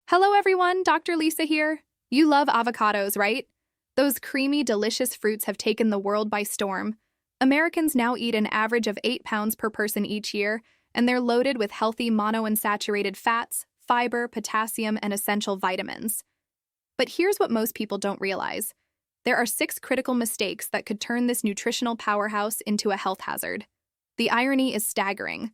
Hello everyone, Dr. Lisa here. You love avocados, right? Those creamy, delicious fruits have taken the world by storm. Americans now eat an average of 8 pounds per person each year, and they're loaded with healthy monounsaturated fats, fiber, potassium, and essential vitamins. But here's what most people don't realize. There are 6 critical mistakes that could turn this nutritional powerhouse into a health hazard. The irony is staggering.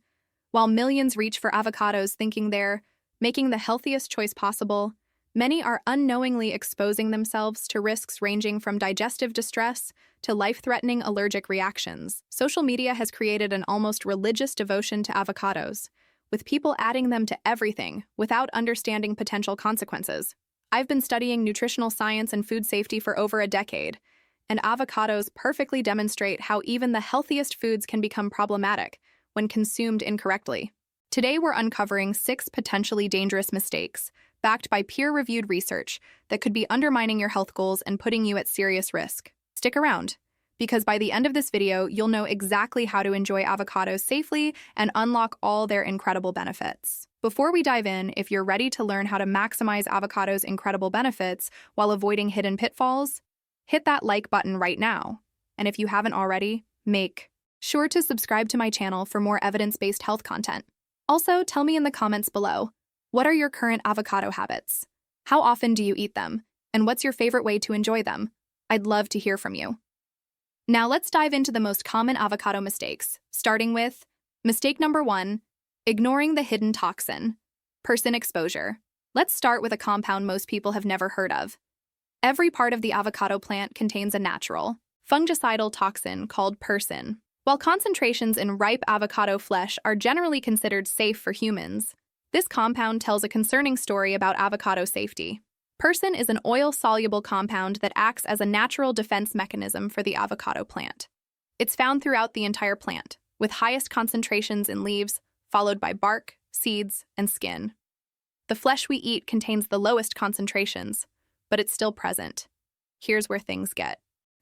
While millions reach for avocados thinking they're making the healthiest choice possible, many are unknowingly exposing themselves to risks ranging from digestive distress to life-threatening allergic reactions. Social media has created an almost religious devotion to avocados, with people adding them to everything without understanding potential consequences. I've been studying nutritional science and food safety for over a decade, and avocados perfectly demonstrate how even the healthiest foods can become problematic when consumed incorrectly. Today, we're uncovering 6 potentially dangerous mistakes, backed by peer-reviewed research, that could be undermining your health goals and putting you at serious risk. Stick around, because by the end of this video, you'll know exactly how to enjoy avocados safely and unlock all their incredible benefits. Before we dive in, if you're ready to learn how to maximize avocados' incredible benefits while avoiding hidden pitfalls, hit that like button right now. And if you haven't already, make sure to subscribe to my channel for more evidence-based health content. Also, tell me in the comments below, what are your current avocado habits? How often do you eat them? And what's your favorite way to enjoy them? I'd love to hear from you. Now let's dive into the most common avocado mistakes, starting with mistake number 1, ignoring the hidden toxin, person exposure. Let's start with a compound most people have never heard of. Every part of the avocado plant contains a natural, fungicidal toxin called persin. While concentrations in ripe avocado flesh are generally considered safe for humans, this compound tells a concerning story about avocado safety. Persin is an oil-soluble compound that acts as a natural defense mechanism for the avocado plant. It's found throughout the entire plant, with highest concentrations in leaves, followed by bark, seeds, and skin. The flesh we eat contains the lowest concentrations, but it's still present. Here's where things get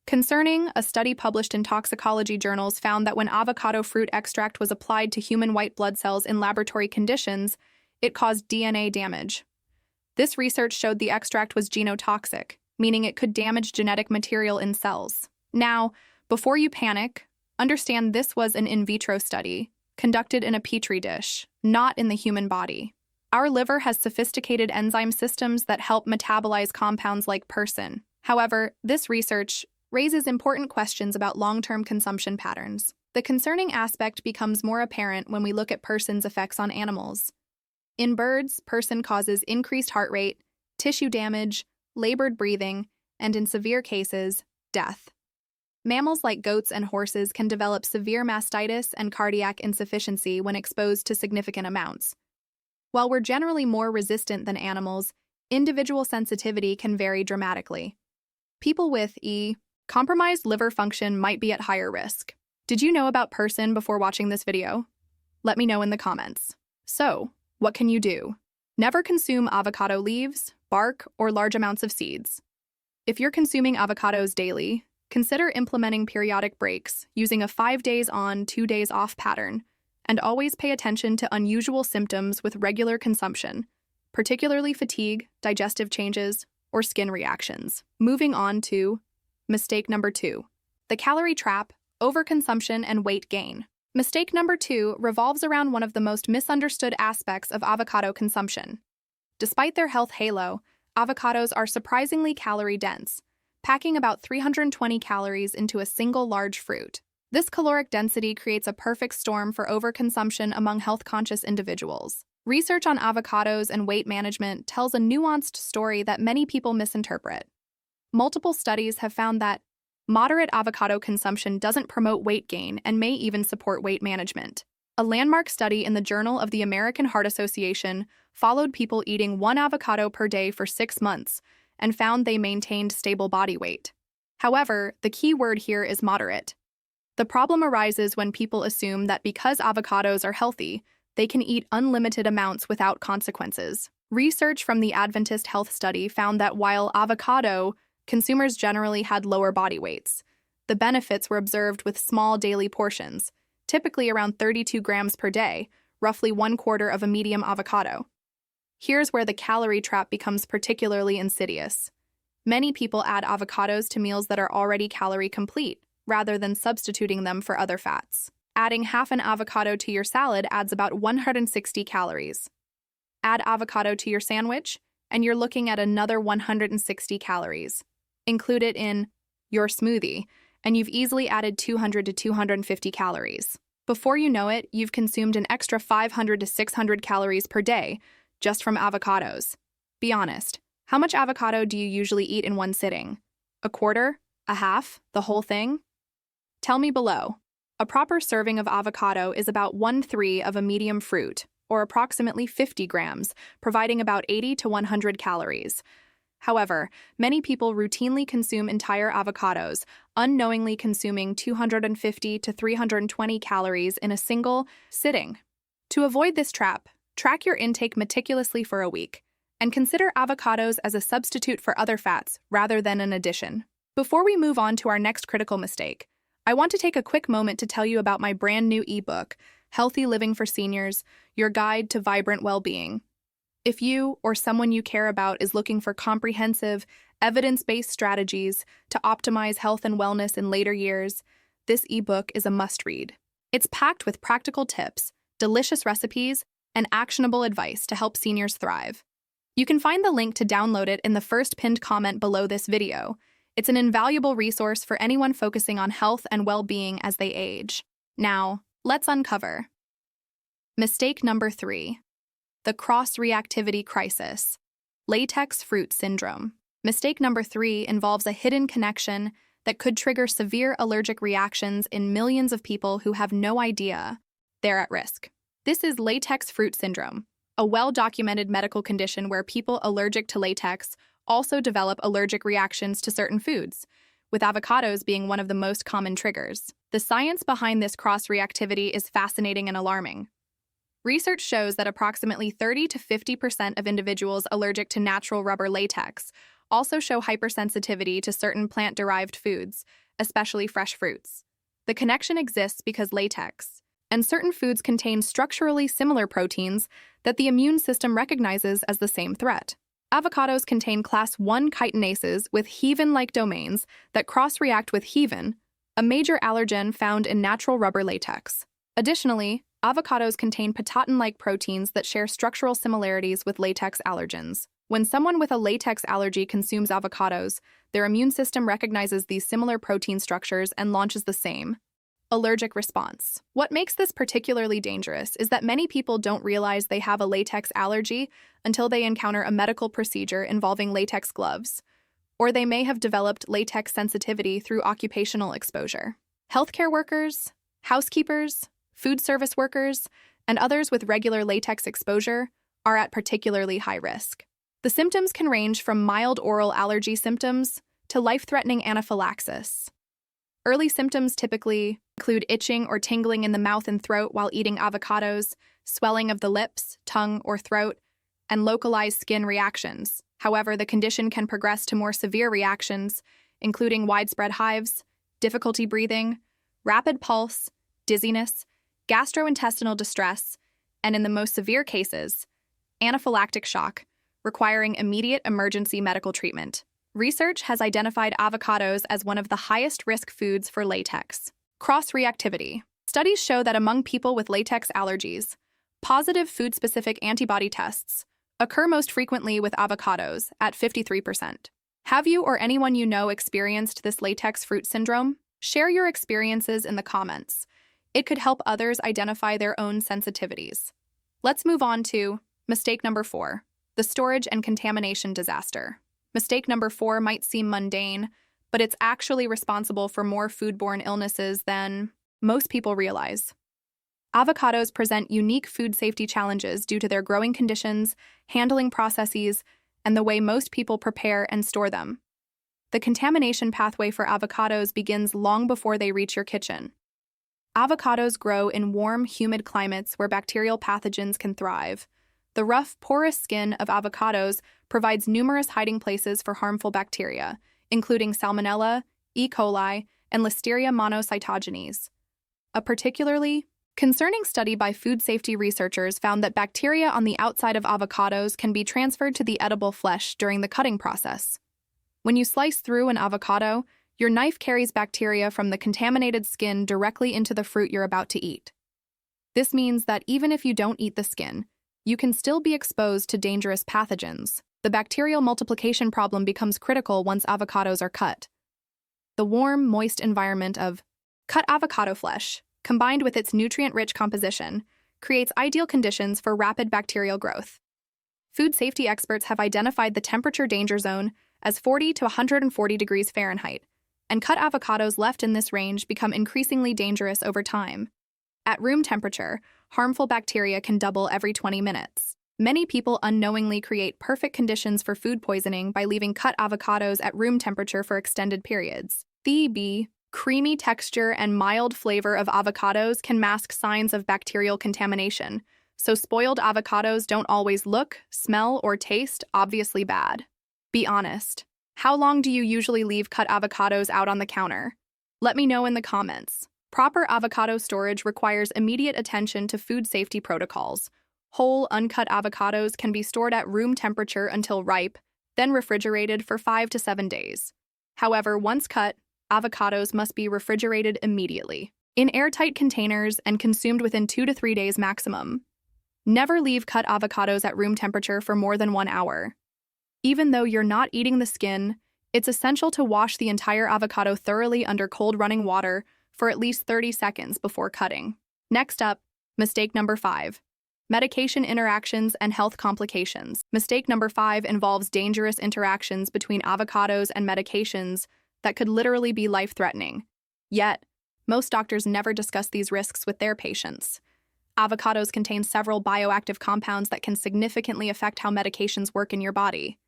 concerning. A study published in toxicology journals found that when avocado fruit extract was applied to human white blood cells in laboratory conditions, it caused DNA damage. This research showed the extract was genotoxic, meaning it could damage genetic material in cells. Now, before you panic, understand this was an in vitro study, conducted in a petri dish, not in the human body. Our liver has sophisticated enzyme systems that help metabolize compounds like persin. However, this research raises important questions about long-term consumption patterns. The concerning aspect becomes more apparent when we look at persin's effects on animals. In birds, persin causes increased heart rate, tissue damage, labored breathing, and in severe cases, death. Mammals like goats and horses can develop severe mastitis and cardiac insufficiency when exposed to significant amounts. While we're generally more resistant than animals, individual sensitivity can vary dramatically. People with compromised liver function might be at higher risk. Did you know about persin before watching this video? Let me know in the comments. So, what can you do? Never consume avocado leaves, bark, or large amounts of seeds. If you're consuming avocados daily, consider implementing periodic breaks using a 5 days on, 2 days off pattern, and always pay attention to unusual symptoms with regular consumption, particularly fatigue, digestive changes, or skin reactions. Moving on to mistake number 2, the calorie trap, overconsumption, and weight gain. Mistake number 2 revolves around one of the most misunderstood aspects of avocado consumption. Despite their health halo, avocados are surprisingly calorie-dense, packing about 320 calories into a single large fruit. This caloric density creates a perfect storm for overconsumption among health-conscious individuals. Research on avocados and weight management tells a nuanced story that many people misinterpret. Multiple studies have found that moderate avocado consumption doesn't promote weight gain and may even support weight management. A landmark study in the Journal of the American Heart Association followed people eating 1 avocado per day for 6 months and found they maintained stable body weight. However, the key word here is moderate. The problem arises when people assume that because avocados are healthy, they can eat unlimited amounts without consequences. Research from the Adventist Health Study found that while avocado consumers generally had lower body weights, the benefits were observed with small daily portions, typically around 32 grams per day, roughly 1/4 of a medium avocado. Here's where the calorie trap becomes particularly insidious. Many people add avocados to meals that are already calorie complete, rather than substituting them for other fats. Adding half an avocado to your salad adds about 160 calories. Add avocado to your sandwich, and you're looking at another 160 calories. Include it in your smoothie, and you've easily added 200 to 250 calories. Before you know it, you've consumed an extra 500 to 600 calories per day just from avocados. Be honest, how much avocado do you usually eat in one sitting? A quarter? A half? The whole thing? Tell me below. A proper serving of avocado is about 1/3 of a medium fruit, or approximately 50 grams, providing about 80 to 100 calories. However, many people routinely consume entire avocados, unknowingly consuming 250 to 320 calories in a single sitting. To avoid this trap, track your intake meticulously for a week, and consider avocados as a substitute for other fats rather than an addition. Before we move on to our next critical mistake, I want to take a quick moment to tell you about my brand new ebook, Healthy Living for Seniors, Your Guide to Vibrant Well-Being. If you or someone you care about is looking for comprehensive, evidence-based strategies to optimize health and wellness in later years, this ebook is a must-read. It's packed with practical tips, delicious recipes, and actionable advice to help seniors thrive. You can find the link to download it in the first pinned comment below this video. It's an invaluable resource for anyone focusing on health and well-being as they age. Now, let's uncover mistake number 3. The cross-reactivity crisis, latex fruit syndrome. Mistake number 3 involves a hidden connection that could trigger severe allergic reactions in millions of people who have no idea they're at risk. This is latex fruit syndrome, a well-documented medical condition where people allergic to latex also develop allergic reactions to certain foods, with avocados being one of the most common triggers. The science behind this cross-reactivity is fascinating and alarming. Research shows that approximately 30 to 50% of individuals allergic to natural rubber latex also show hypersensitivity to certain plant-derived foods, especially fresh fruits. The connection exists because latex and certain foods contain structurally similar proteins that the immune system recognizes as the same threat. Avocados contain class 1 chitinases with heavin-like domains that cross-react with heavin, a major allergen found in natural rubber latex. Additionally, avocados contain patatin-like proteins that share structural similarities with latex allergens. When someone with a latex allergy consumes avocados, their immune system recognizes these similar protein structures and launches the same allergic response. What makes this particularly dangerous is that many people don't realize they have a latex allergy until they encounter a medical procedure involving latex gloves, or they may have developed latex sensitivity through occupational exposure. Healthcare workers, housekeepers, food service workers, and others with regular latex exposure are at particularly high risk. The symptoms can range from mild oral allergy symptoms to life-threatening anaphylaxis. Early symptoms typically include itching or tingling in the mouth and throat while eating avocados, swelling of the lips, tongue, or throat, and localized skin reactions. However, the condition can progress to more severe reactions, including widespread hives, difficulty breathing, rapid pulse, dizziness, gastrointestinal distress, and in the most severe cases, anaphylactic shock, requiring immediate emergency medical treatment. Research has identified avocados as one of the highest risk foods for latex. Cross-reactivity. Studies show that among people with latex allergies, positive food-specific antibody tests occur most frequently with avocados at 53%. Have you or anyone you know experienced this latex fruit syndrome? Share your experiences in the comments. It could help others identify their own sensitivities. Let's move on to mistake number 4, the storage and contamination disaster. Mistake number 4 might seem mundane, but it's actually responsible for more foodborne illnesses than most people realize. Avocados present unique food safety challenges due to their growing conditions, handling processes, and the way most people prepare and store them. The contamination pathway for avocados begins long before they reach your kitchen. Avocados grow in warm, humid climates where bacterial pathogens can thrive. The rough, porous skin of avocados provides numerous hiding places for harmful bacteria, including Salmonella, E. coli, and Listeria monocytogenes. A particularly Concerning study by food safety researchers found that bacteria on the outside of avocados can be transferred to the edible flesh during the cutting process. When you slice through an avocado, your knife carries bacteria from the contaminated skin directly into the fruit you're about to eat. This means that even if you don't eat the skin, you can still be exposed to dangerous pathogens. The bacterial multiplication problem becomes critical once avocados are cut. The warm, moist environment of cut avocado flesh, combined with its nutrient-rich composition, creates ideal conditions for rapid bacterial growth. Food safety experts have identified the temperature danger zone as 40 to 140 degrees Fahrenheit, and cut avocados left in this range become increasingly dangerous over time. At room temperature, harmful bacteria can double every 20 minutes. Many people unknowingly create perfect conditions for food poisoning by leaving cut avocados at room temperature for extended periods. The creamy texture and mild flavor of avocados can mask signs of bacterial contamination, so spoiled avocados don't always look, smell, or taste obviously bad. Be honest. How long do you usually leave cut avocados out on the counter? Let me know in the comments. Proper avocado storage requires immediate attention to food safety protocols. Whole, uncut avocados can be stored at room temperature until ripe, then refrigerated for 5 to 7 days. However, once cut, avocados must be refrigerated immediately, in airtight containers and consumed within 2 to 3 days maximum. Never leave cut avocados at room temperature for more than 1 hour. Even though you're not eating the skin, it's essential to wash the entire avocado thoroughly under cold running water for at least 30 seconds before cutting. Next up, mistake number 5. Medication interactions and health complications. Mistake number 5 involves dangerous interactions between avocados and medications that could literally be life-threatening. Yet, most doctors never discuss these risks with their patients. Avocados contain several bioactive compounds that can significantly affect how medications work in your body.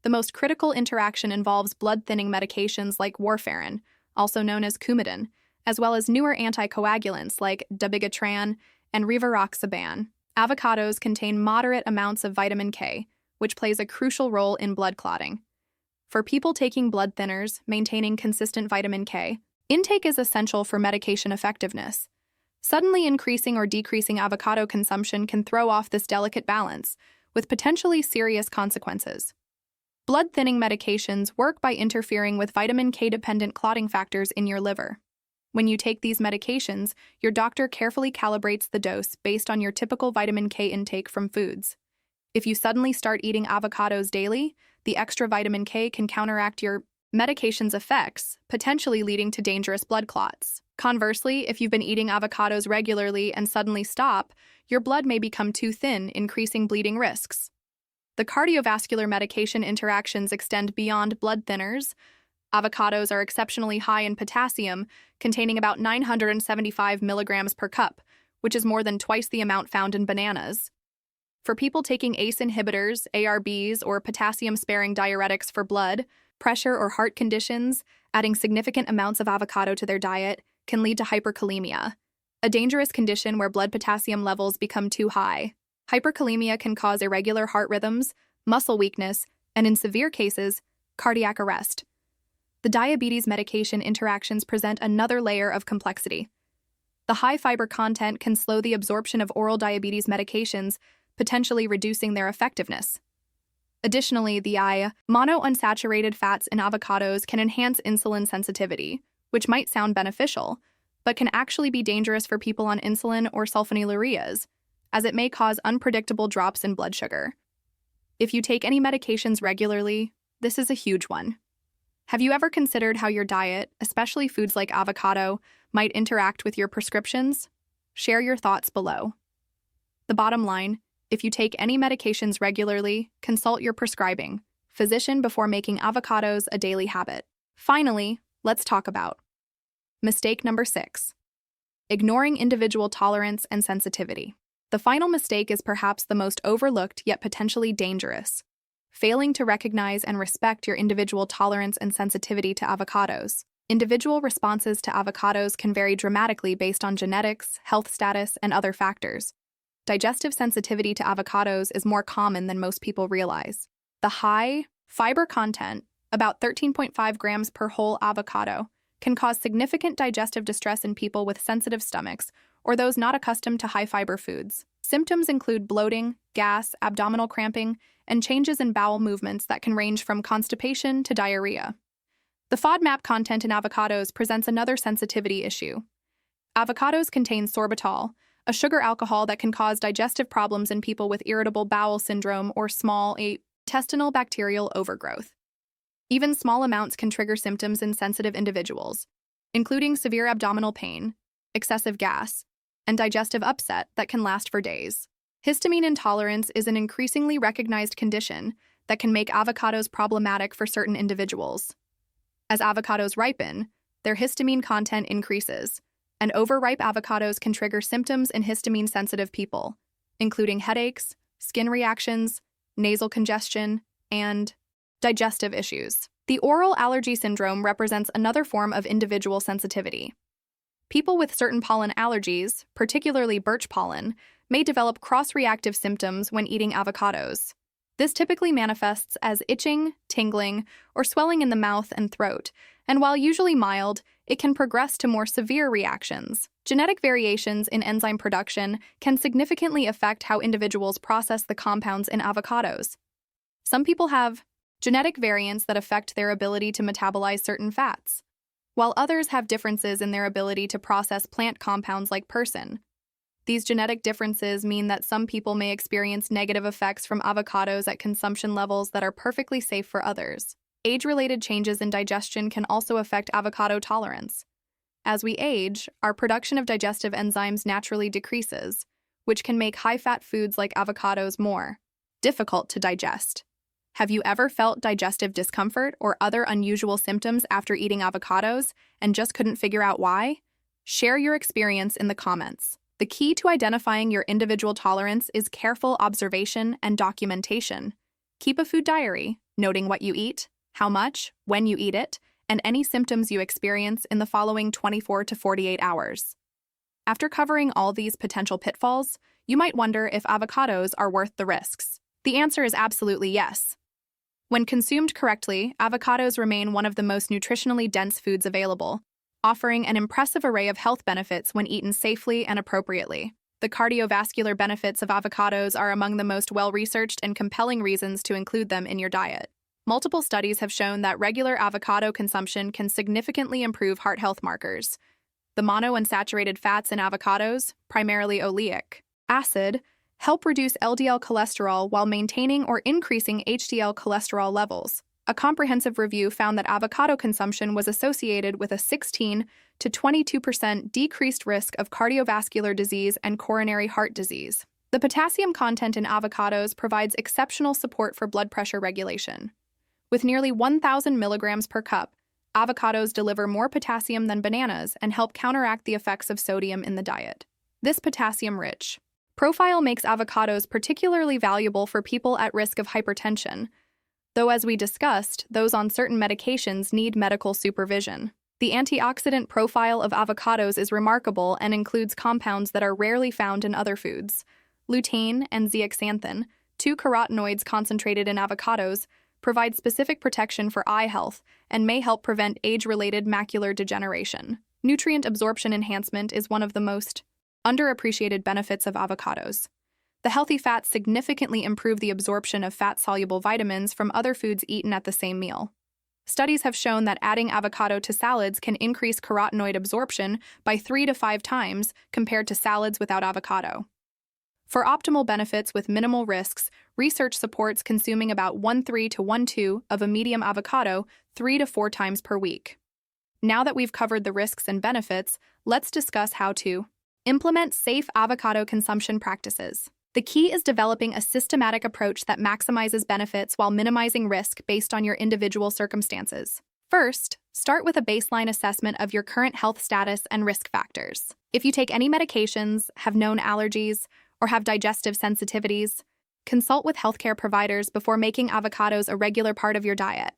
The most critical interaction involves blood-thinning medications like warfarin, also known as Coumadin, as well as newer anticoagulants like dabigatran and rivaroxaban. Avocados contain moderate amounts of vitamin K, which plays a crucial role in blood clotting. For people taking blood thinners, maintaining consistent vitamin K intake is essential for medication effectiveness. Suddenly increasing or decreasing avocado consumption can throw off this delicate balance, with potentially serious consequences. Blood-thinning medications work by interfering with vitamin K-dependent clotting factors in your liver. When you take these medications, your doctor carefully calibrates the dose based on your typical vitamin K intake from foods. If you suddenly start eating avocados daily, the extra vitamin K can counteract your medication's effects, potentially leading to dangerous blood clots. Conversely, if you've been eating avocados regularly and suddenly stop, your blood may become too thin, increasing bleeding risks. The cardiovascular medication interactions extend beyond blood thinners. Avocados are exceptionally high in potassium, containing about 975 milligrams per cup, which is more than twice the amount found in bananas. For people taking ACE inhibitors, ARBs, or potassium-sparing diuretics for blood, pressure, or heart conditions, adding significant amounts of avocado to their diet can lead to hyperkalemia, a dangerous condition where blood potassium levels become too high. Hyperkalemia can cause irregular heart rhythms, muscle weakness, and in severe cases, cardiac arrest. The diabetes medication interactions present another layer of complexity. The high fiber content can slow the absorption of oral diabetes medications, potentially reducing their effectiveness. Additionally, the monounsaturated fats in avocados can enhance insulin sensitivity, which might sound beneficial, but can actually be dangerous for people on insulin or sulfonylureas, as it may cause unpredictable drops in blood sugar. If you take any medications regularly, this is a huge one. Have you ever considered how your diet, especially foods like avocado, might interact with your prescriptions? Share your thoughts below. The bottom line, if you take any medications regularly, consult your prescribing physician before making avocados a daily habit. Finally, let's talk about mistake number 6. Ignoring individual tolerance and sensitivity. The final mistake is perhaps the most overlooked yet potentially dangerous: failing to recognize and respect your individual tolerance and sensitivity to avocados. Individual responses to avocados can vary dramatically based on genetics, health status, and other factors. Digestive sensitivity to avocados is more common than most people realize. The high fiber content, about 13.5 grams per whole avocado, can cause significant digestive distress in people with sensitive stomachs or those not accustomed to high-fiber foods. Symptoms include bloating, gas, abdominal cramping, and changes in bowel movements that can range from constipation to diarrhea. The FODMAP content in avocados presents another sensitivity issue. Avocados contain sorbitol, a sugar alcohol that can cause digestive problems in people with irritable bowel syndrome or small intestinal bacterial overgrowth. Even small amounts can trigger symptoms in sensitive individuals, including severe abdominal pain, excessive gas, and digestive upset that can last for days. Histamine intolerance is an increasingly recognized condition that can make avocados problematic for certain individuals. As avocados ripen, their histamine content increases, and overripe avocados can trigger symptoms in histamine-sensitive people, including headaches, skin reactions, nasal congestion, and digestive issues. The oral allergy syndrome represents another form of individual sensitivity. People with certain pollen allergies, particularly birch pollen, may develop cross-reactive symptoms when eating avocados. This typically manifests as itching, tingling, or swelling in the mouth and throat, and while usually mild, it can progress to more severe reactions. Genetic variations in enzyme production can significantly affect how individuals process the compounds in avocados. Some people have genetic variants that affect their ability to metabolize certain fats, while others have differences in their ability to process plant compounds like persin. These genetic differences mean that some people may experience negative effects from avocados at consumption levels that are perfectly safe for others. Age-related changes in digestion can also affect avocado tolerance. As we age, our production of digestive enzymes naturally decreases, which can make high-fat foods like avocados more difficult to digest. Have you ever felt digestive discomfort or other unusual symptoms after eating avocados and just couldn't figure out why? Share your experience in the comments. The key to identifying your individual tolerance is careful observation and documentation. Keep a food diary, noting what you eat, how much, when you eat it, and any symptoms you experience in the following 24 to 48 hours. After covering all these potential pitfalls, you might wonder if avocados are worth the risks. The answer is absolutely yes. When consumed correctly, avocados remain one of the most nutritionally dense foods available, offering an impressive array of health benefits when eaten safely and appropriately. The cardiovascular benefits of avocados are among the most well-researched and compelling reasons to include them in your diet. Multiple studies have shown that regular avocado consumption can significantly improve heart health markers. The monounsaturated fats in avocados, primarily oleic acid, help reduce LDL cholesterol while maintaining or increasing HDL cholesterol levels. A comprehensive review found that avocado consumption was associated with a 16 to 22% decreased risk of cardiovascular disease and coronary heart disease. The potassium content in avocados provides exceptional support for blood pressure regulation. With nearly 1,000 milligrams per cup, avocados deliver more potassium than bananas and help counteract the effects of sodium in the diet. This potassium-rich profile makes avocados particularly valuable for people at risk of hypertension, though as we discussed, those on certain medications need medical supervision. The antioxidant profile of avocados is remarkable and includes compounds that are rarely found in other foods. Lutein and zeaxanthin, two carotenoids concentrated in avocados, provide specific protection for eye health and may help prevent age-related macular degeneration. Nutrient absorption enhancement is one of the most underappreciated benefits of avocados. The healthy fats significantly improve the absorption of fat-soluble vitamins from other foods eaten at the same meal. Studies have shown that adding avocado to salads can increase carotenoid absorption by 3 to 5 times compared to salads without avocado. For optimal benefits with minimal risks, research supports consuming about 1/3 to 1/2 of a medium avocado 3 to 4 times per week. Now that we've covered the risks and benefits, let's discuss how to implement safe avocado consumption practices. The key is developing a systematic approach that maximizes benefits while minimizing risk based on your individual circumstances. First, start with a baseline assessment of your current health status and risk factors. If you take any medications, have known allergies, or have digestive sensitivities, consult with healthcare providers before making avocados a regular part of your diet.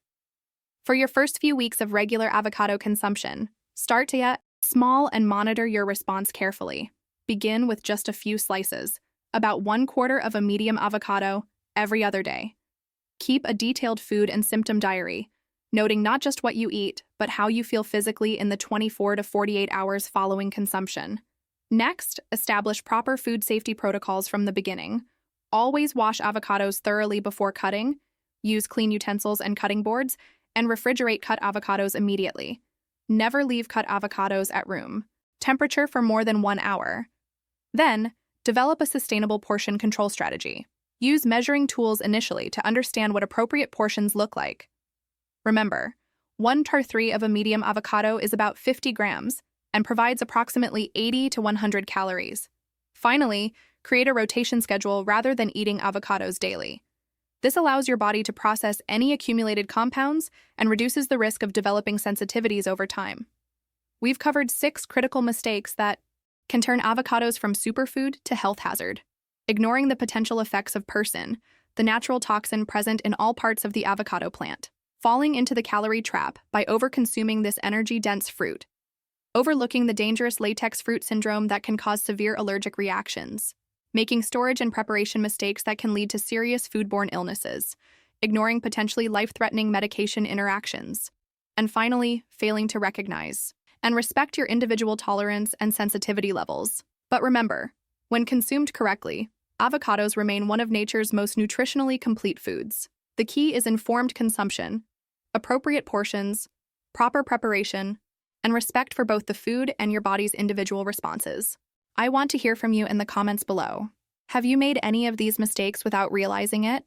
For your first few weeks of regular avocado consumption, start small and monitor your response carefully. Begin with just a few slices, about 1/4 of a medium avocado, every other day. Keep a detailed food and symptom diary, noting not just what you eat, but how you feel physically in the 24 to 48 hours following consumption. Next, establish proper food safety protocols from the beginning. Always wash avocados thoroughly before cutting, use clean utensils and cutting boards, and refrigerate cut avocados immediately. Never leave cut avocados at room temperature for more than 1 hour. Then, develop a sustainable portion control strategy. Use measuring tools initially to understand what appropriate portions look like. Remember, 1/3 of a medium avocado is about 50 grams and provides approximately 80 to 100 calories. Finally, create a rotation schedule rather than eating avocados daily. This allows your body to process any accumulated compounds and reduces the risk of developing sensitivities over time. We've covered 6 critical mistakes that can turn avocados from superfood to health hazard. Ignoring the potential effects of persin, the natural toxin present in all parts of the avocado plant. Falling into the calorie trap by overconsuming this energy-dense fruit. Overlooking the dangerous latex fruit syndrome that can cause severe allergic reactions. Making storage and preparation mistakes that can lead to serious foodborne illnesses. Ignoring potentially life-threatening medication interactions. And finally, failing to recognize and respect your individual tolerance and sensitivity levels. But remember, when consumed correctly, avocados remain one of nature's most nutritionally complete foods. The key is informed consumption, appropriate portions, proper preparation, and respect for both the food and your body's individual responses. I want to hear from you in the comments below. Have you made any of these mistakes without realizing it?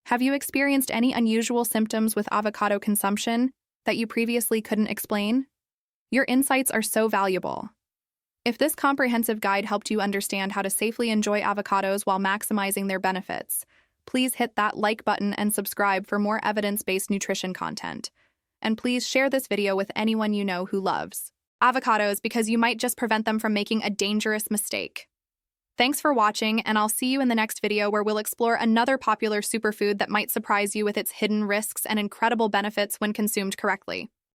Have you experienced any unusual symptoms with avocado consumption that you previously couldn't explain? Your insights are so valuable. If this comprehensive guide helped you understand how to safely enjoy avocados while maximizing their benefits, please hit that like button and subscribe for more evidence-based nutrition content. And please share this video with anyone you know who loves avocados because you might just prevent them from making a dangerous mistake. Thanks for watching, and I'll see you in the next video where we'll explore another popular superfood that might surprise you with its hidden risks and incredible benefits when consumed correctly.